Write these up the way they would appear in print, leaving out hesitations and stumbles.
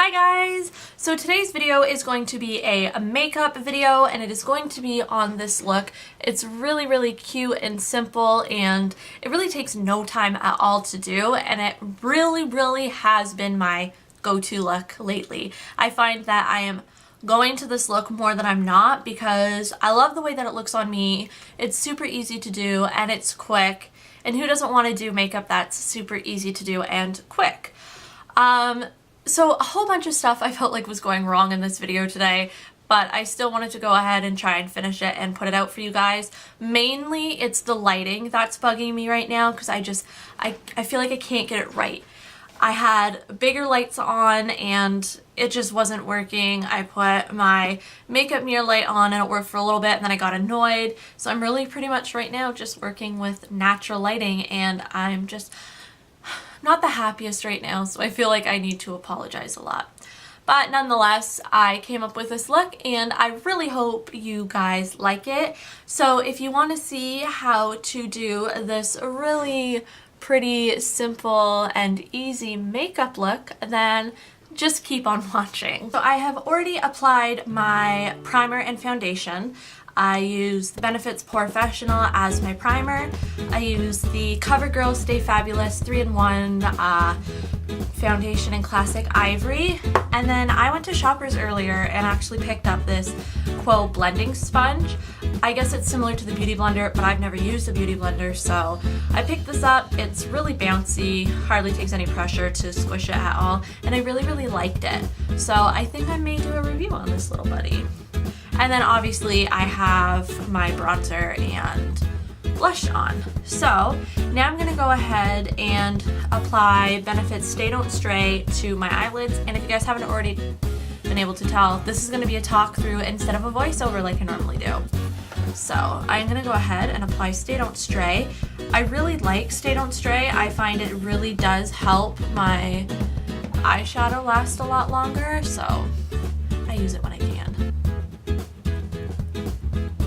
Hi guys! So today's video is going to be a makeup video and it is going to be on this look. It's really cute and simple and it really takes no time at all to do, and it really has been my go-to look lately. I find that I am going to this look more than I'm not because I love the way that it looks on me. It's super easy to do and it's quick, and who doesn't want to do makeup that's super easy to do and quick? So a whole bunch of stuff I felt like was going wrong in this video today, but I still wanted to go ahead and try and finish it and put it out for you guys. Mainly it's the lighting that's bugging me right now because I feel like I can't get it right. I had bigger lights on and it just wasn't working. I put my makeup mirror light on and it worked for a little bit and then I got annoyed. So I'm really pretty much right now just working with natural lighting and I'm just not the happiest right now, so I feel like I need to apologize a lot. But nonetheless, I came up with this look and I really hope you guys like it. So if you want to see how to do this really pretty, simple, and easy makeup look, then just keep on watching. So I have already applied my primer and foundation. I use the Benefit's POREfessional as my primer. I use the Covergirl Stay Fabulous 3-in-1 foundation in classic Ivory. And then I went to Shoppers earlier and actually picked up this Quo blending sponge. I guess it's similar to the Beauty Blender, but I've never used a Beauty Blender, so I picked this up. It's really bouncy, hardly takes any pressure to squish it at all, and I really liked it. So I think I may do a review on this little buddy. And then obviously I have my bronzer and blush on. So now I'm gonna go ahead and apply Benefit's Stay Don't Stray to my eyelids. And if you guys haven't already been able to tell, this is gonna be a talk through instead of a voiceover like I normally do. So I'm gonna go ahead and apply Stay Don't Stray. I really like Stay Don't Stray. I find it really does help my eyeshadow last a lot longer, so I use it when I can.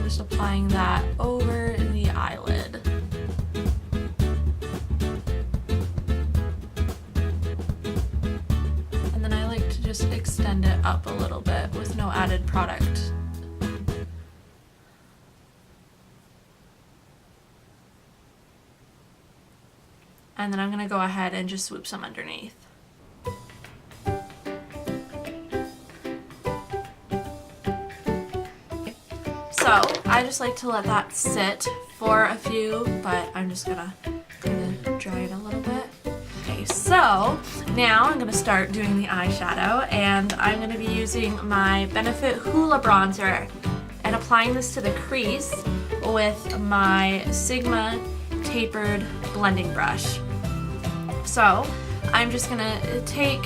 Just applying that over the eyelid. And then I like to just extend it up a little bit with no added product. And then I'm going to go ahead and just swoop some underneath. So I just like to let that sit for a few, but I'm just gonna kind of dry it a little bit. Okay, so now I'm gonna start doing the eyeshadow, and I'm gonna be using my Benefit Hoola bronzer and applying this to the crease with my Sigma tapered blending brush. So I'm just gonna take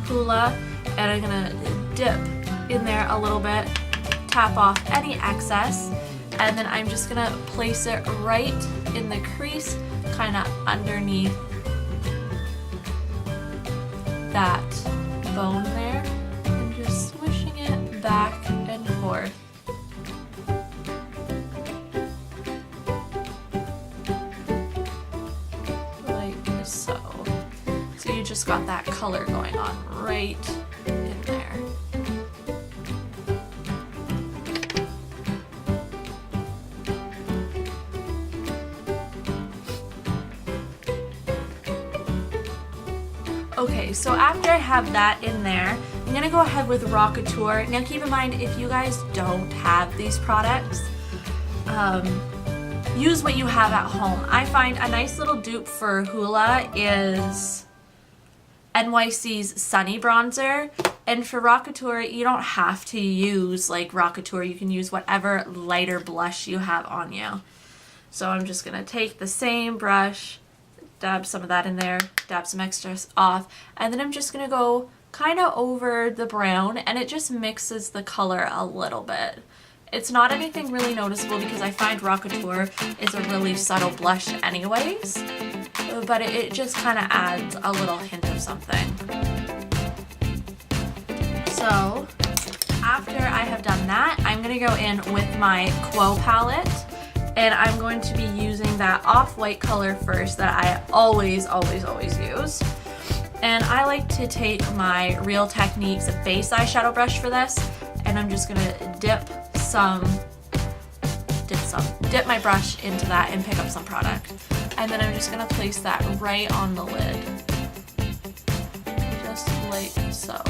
Hoola and I'm gonna dip in there a little bit, tap off any excess, and then I'm just gonna place it right in the crease, kind of underneath that bone there, and just swishing it back and forth. Like so. So you just got that color going on right in there. Okay, so after I have that in there, I'm gonna go ahead with Rockateur. Now keep in mind, if you guys don't have these products, use what you have at home. I find a nice little dupe for Hoola is NYC's Sunny Bronzer. And for Rockateur, you don't have to use like Rockateur. You can use whatever lighter blush you have on you. So I'm just gonna take the same brush, dab some of that in there, dab some extras off, and then I'm just gonna go kind of over the brown, and it just mixes the color a little bit. It's not anything really noticeable because I find Rockateur is a really subtle blush anyways, but it just kind of adds a little hint of something. So after I have done that, I'm gonna go in with my Quo palette, and I'm going to be using that off-white color first that I always use. And I like to take my Real Techniques base eyeshadow brush for this, and I'm just gonna dip my brush into that and pick up some product. And then I'm just gonna place that right on the lid. Just like so.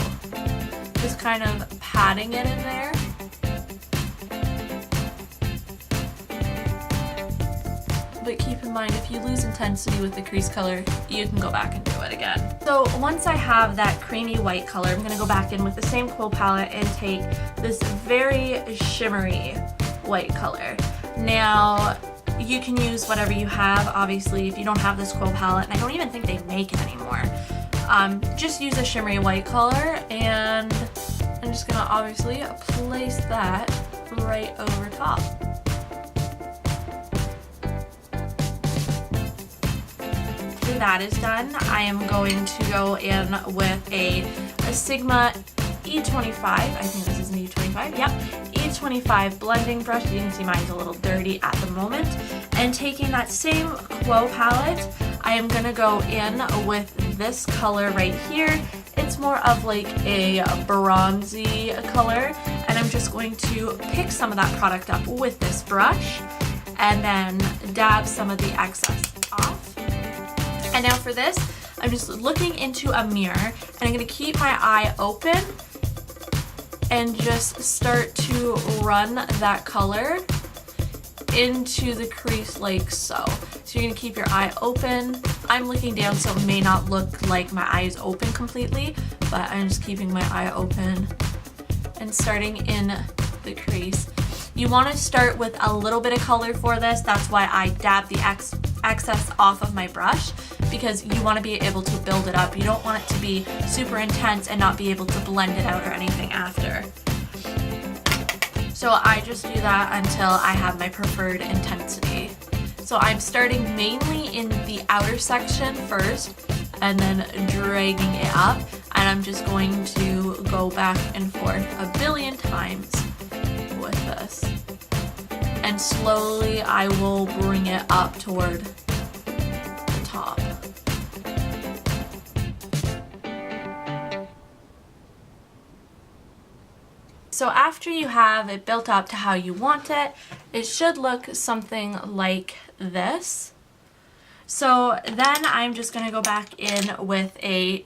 Just kind of patting it in there. But keep in mind, if you lose intensity with the crease color, you can go back and do it again. So once I have that creamy white color, I'm gonna go back in with the same quill palette and take this very shimmery white color. Now, you can use whatever you have. Obviously, if you don't have this quill palette, and I don't even think they make it anymore, just use a shimmery white color, and I'm just gonna obviously place that right over top. After that is done, I am going to go in with a Sigma E25, I think this is an E25, yep, E25 blending brush. You can see mine's a little dirty at the moment. And taking that same Quo palette, I am going to go in with this color right here. It's more of like a bronzy color, and I'm just going to pick some of that product up with this brush and then dab some of the excess off. And now for this, I'm just looking into a mirror, and I'm going to keep my eye open and just start to run that color into the crease like so. So you're going to keep your eye open. I'm looking down, so it may not look like my eye is open completely, but I'm just keeping my eye open and starting in the crease. You want to start with a little bit of color for this. That's why I dab the excess off of my brush, because you want to be able to build it up. You don't want it to be super intense and not be able to blend it out or anything after. So I just do that until I have my preferred intensity. So I'm starting mainly in the outer section first and then dragging it up, and I'm just going to go back and forth a billion times with this. And slowly I will bring it up toward the top. So after you have it built up to how you want it, it should look something like this. So then I'm just going to go back in with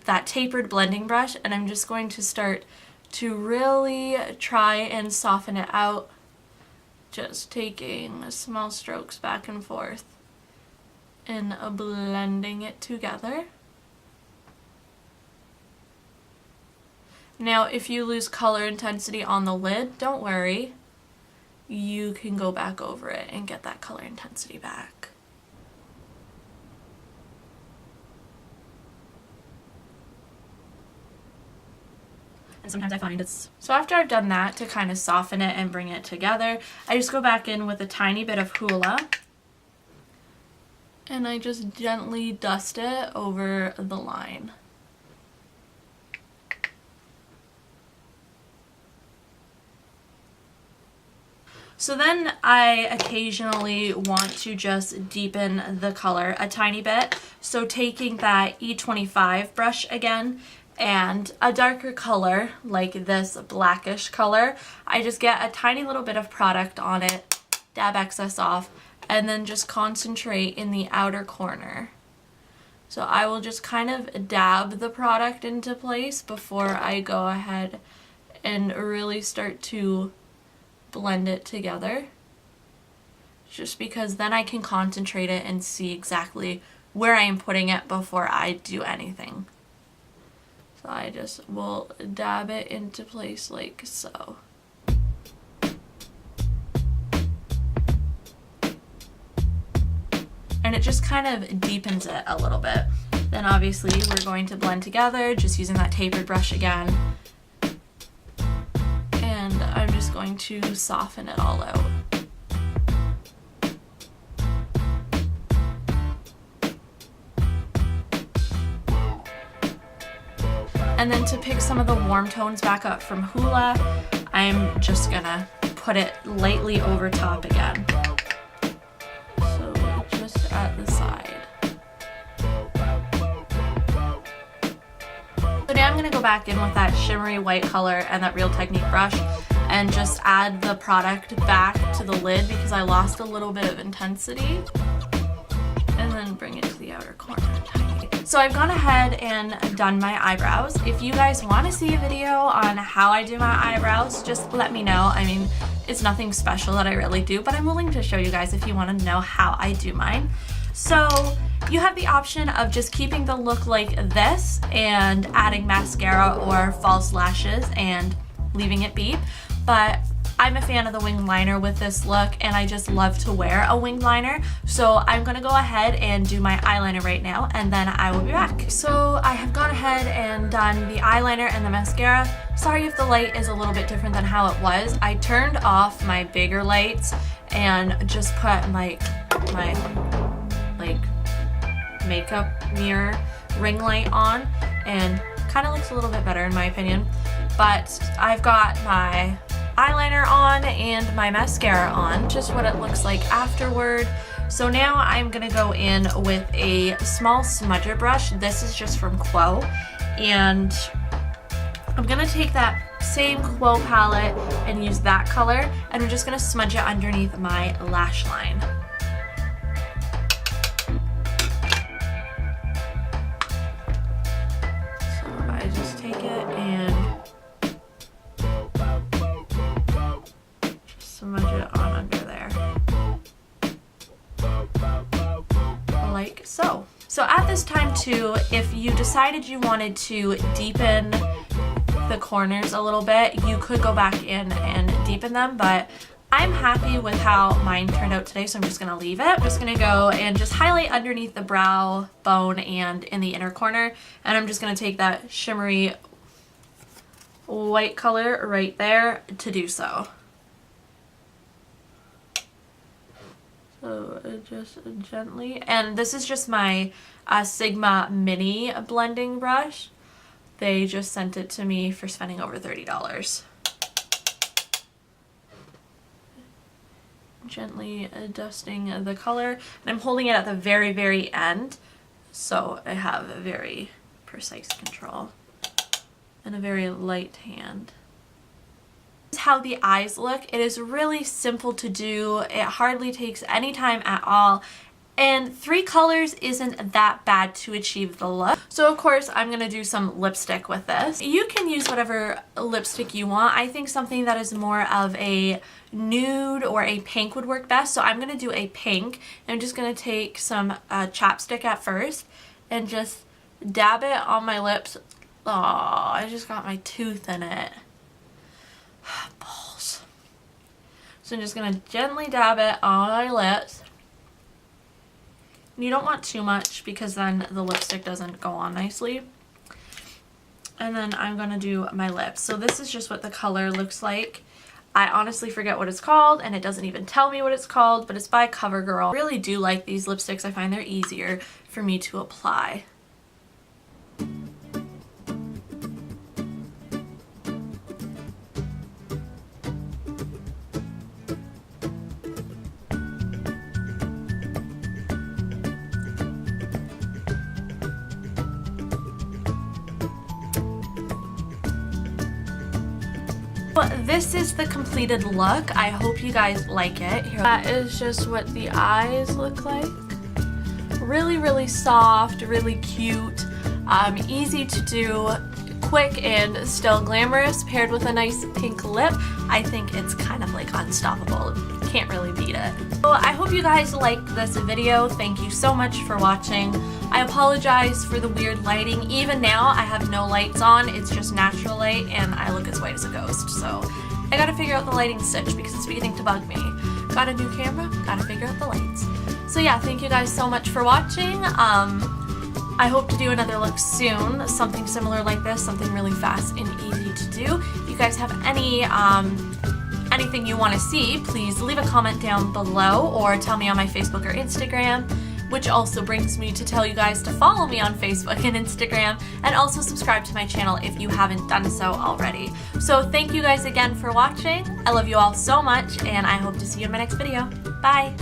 that tapered blending brush, and I'm just going to start to really try and soften it out, just taking small strokes back and forth and blending it together. Now, if you lose color intensity on the lid, don't worry. You can go back over it and get that color intensity back. And sometimes I find it's... So after I've done that, to kind of soften it and bring it together, I just go back in with a tiny bit of Hoola, and I just gently dust it over the line. So then I occasionally want to just deepen the color a tiny bit. So taking that E25 brush again and a darker color like this blackish color, I just get a tiny little bit of product on it, dab excess off, and then just concentrate in the outer corner. So I will just kind of dab the product into place before I go ahead and really start to blend it together, just because then I can concentrate it and see exactly where I am putting it before I do anything. So I just will dab it into place like so. And it just kind of deepens it a little bit. Then obviously we're going to blend together, just using that tapered brush again. And I'm just going to soften it all out. And then to pick some of the warm tones back up from Hoola, I'm just gonna put it lightly over top again. So just at the side. So now I'm going to go back in with that shimmery white color and that Real Technique brush and just add the product back to the lid because I lost a little bit of intensity. And then bring it to the outer corner. So I've gone ahead and done my eyebrows. If you guys want to see a video on how I do my eyebrows, just let me know. I mean, it's nothing special that I really do, but I'm willing to show you guys if you want to know how I do mine. So you have the option of just keeping the look like this and adding mascara or false lashes and leaving it be. But I'm a fan of the winged liner with this look, and I just love to wear a winged liner. So I'm gonna go ahead and do my eyeliner right now, and then I will be back. So I have gone ahead and done the eyeliner and the mascara. Sorry if the light is a little bit different than how it was. I turned off my bigger lights and just put my makeup mirror ring light on, and kind of looks a little bit better in my opinion. But I've got my eyeliner on and my mascara on, just what it looks like afterward. So now I'm gonna go in with a small smudger brush. This is just from Quo, and I'm gonna take that same Quo palette and use that color, and I'm just gonna smudge it underneath my lash line. So I just take it and smudge it on under there, like so. So at this time too, if you decided you wanted to deepen the corners a little bit, you could go back in and deepen them, but I'm happy with how mine turned out today, so I'm just gonna leave it. I'm just gonna go and just highlight underneath the brow bone and in the inner corner, and I'm just gonna take that shimmery white color right there to do so. So just gently, and this is just my Sigma mini blending brush. They just sent it to me for spending over $30. Gently dusting the color, and I'm holding it at the very, very end, so I have a very precise control and a very light hand. How the eyes look. It is really simple to do. It hardly takes any time at all, and 3 colors isn't that bad to achieve the look. So of course I'm gonna do some lipstick with this. You can use whatever lipstick you want. I think something that is more of a nude or a pink would work best, so I'm gonna do a pink. I'm just gonna take some chapstick at first and just dab it on my lips. Oh, I just got my tooth in it. Balls. So I'm just going to gently dab it on my lips. You don't want too much because then the lipstick doesn't go on nicely. And then I'm going to do my lips. So this is just what the color looks like. I honestly forget what it's called, and it doesn't even tell me what it's called, but it's by Covergirl. I really do like these lipsticks. I find they're easier for me to apply. This is the completed look. I hope you guys like it. Here, that is just what the eyes look like. Really, really soft, really cute, easy to do, quick and still glamorous, paired with a nice pink lip. I think it's kind of like unstoppable. Can't really beat it. So I hope you guys liked this video. Thank you so much for watching. I apologize for the weird lighting. Even now I have no lights on. It's just natural light and I look as white as a ghost. So I gotta figure out the lighting stitch because it's beginning to bug me. Got a new camera, gotta figure out the lights. So yeah, thank you guys so much for watching. I hope to do another look soon, something similar like this, something really fast and easy to do. If you guys have anything you want to see, please leave a comment down below or tell me on my Facebook or Instagram, which also brings me to tell you guys to follow me on Facebook and Instagram, and also subscribe to my channel if you haven't done so already. So thank you guys again for watching. I love you all so much, and I hope to see you in my next video. Bye!